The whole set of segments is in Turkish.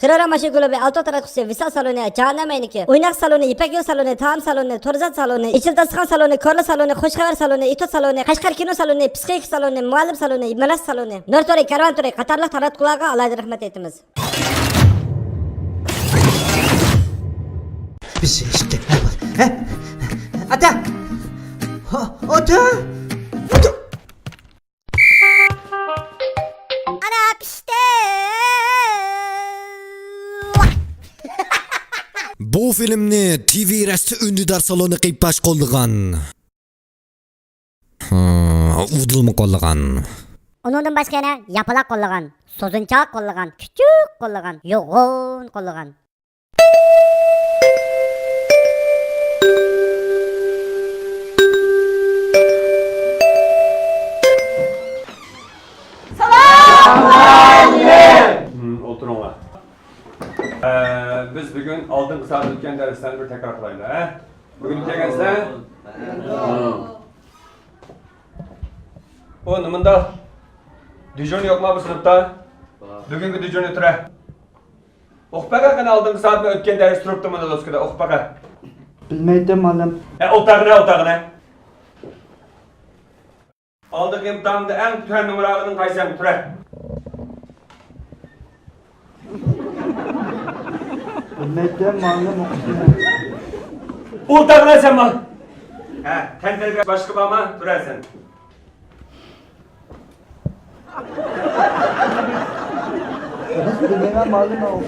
Kırara Maşı Kulübü, Alto Taraküsü, Visa Salonu, Cehennem Eyniki, Oynak Salonu, İpek Yol Salonu, Taam Salonu, Torzat Salonu, İçil Daskan Salonu, Korlu Salonu, Hoşhaber Salonu, İto Salonu, Kaşkar Kino Salonu, Psikik Salonu, Muallim Salonu, Melas Salonu, Nörtori, Kervan Tori, Katarlı Tarat Kulağı Allah'a rahmet etimiz. Bir şey işte. He? Ata! Ata! Ata! Ana pişti. Bu filmni TV Rasti Ündüdar salonu qilib baş qo'llagan. Udulmu qo'llagan. Onundan başka yana yapalak kollagan, sozunçak kollagan, küçük kollagan, yoğun kollagan. Oturun. Biz bugün aldığımız saat ötken derslerini bir tekrar kılayım da. Bugün ötkenizde? O numunda düjön yok mu bu sınıfta? Bugünkü düjön ötüre. Okpaka kan aldığımız saat mi ötken ders turuptu mu da doskada okpaka? Bilmeydim oğlum. Otağına. Aldık imtihanında en tühen numarağının kaysan türe. Bilmeydim oğlum. Otağına sen bak. Tenteli bir başka bağma türe sen. Bilmeydim oğlum.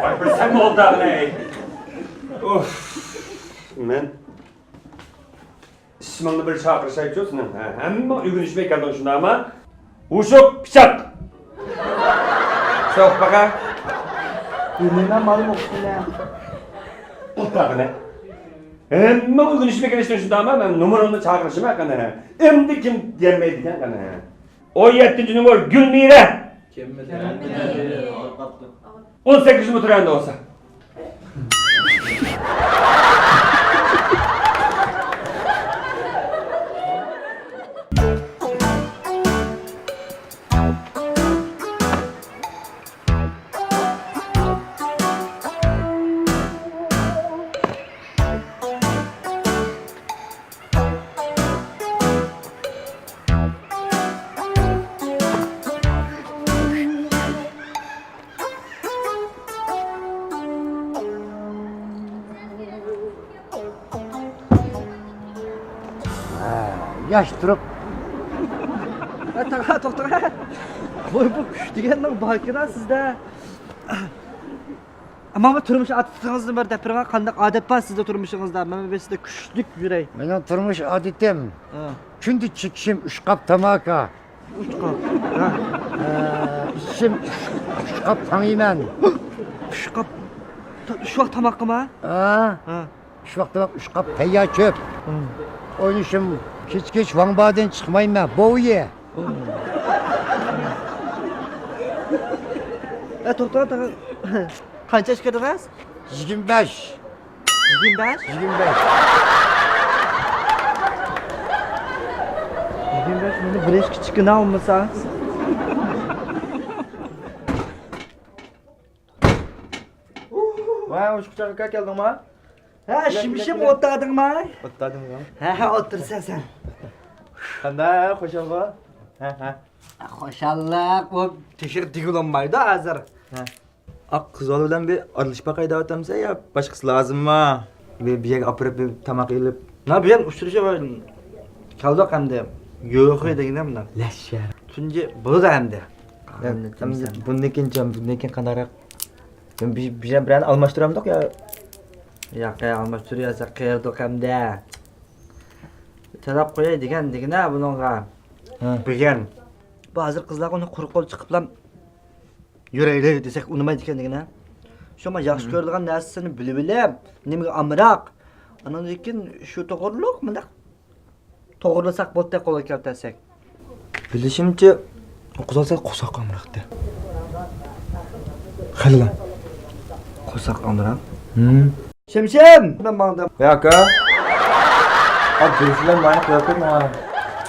Bak bir sen mi otağına ey? Of. Men. İsmini bir çağırışa içiyorsun. Hem uygun işime geldin şuna ama. Uşuk bıçak. Sok baka. Bilmeydim oğlum. Otağına. Hem uygun işime geliştin şuna ama ben numaranı çağırışıma kanı. Şimdi kim gelmeydi kanı. O 7. numara Gülmire. 18 mi turanda olsa. Yaş durup. To'xta. Bu kuch deganning bakira sizda. Ama bu turmush odatingizni bir gapirgan qanday odat bor sizda turmushingizda? Men bu sizda kuchlik yuray. Mening turmush odatim kunda chekishim 3 qop tamaka. 3 qop. Ha. Ishim 3 qop tangiyman. 3 qop. Shu vaqt tomoq qilma? Ha. Shu vaqtda 3 qop tayyor ko'p. O'ynashim kech vangbadan chiqmayman. Bo'yi. To'xta. Qancha ish kirdingiz? 25. 25? 25. 25 meni bir ish kichkina olmasangiz. Vay, hoş kucağına geldingmi? Ha, shimishim o'tadingmi? O'tadimmi? Ha, o'tirsan sen. Qanday, xo'shalg'i? Ha. Xo'shallik bu tekshir digilolmaydi hozir. Qiz bilan bir aralashib qaydayotamsa ya boshqasi lazımmi? Bir yerga opirib bir tamoq yilib. Na bu ham uchrashuv kaldoq hamda yo'q deganda bundan. Lashar. Tunji bo'ldi hamda. Bundan keyin qandaroq? Men bilan almashtiramdiq ya. Yo'q, almashtiraysa qayerda hamda. Talab qo'yay deganda bunga. Bilgan. Bu hozir qizlar uni quruq qo'l chiqiblam yuraylik desak unimaydi ekan. Shoma yaxshi ko'rilgan narsasini bilib, nimaga amroq. Andan keyin shu to'g'riliq, bundaq to'g'rilasak bo'tda qo'lga keltirsak. Bilishimcha, o'qizolsa qo'soq amroqda. Xallan. Qo'soq amroq. Shimshim, men mangda. Ya aka. Abi, bilan bana qo'yib qo'yma.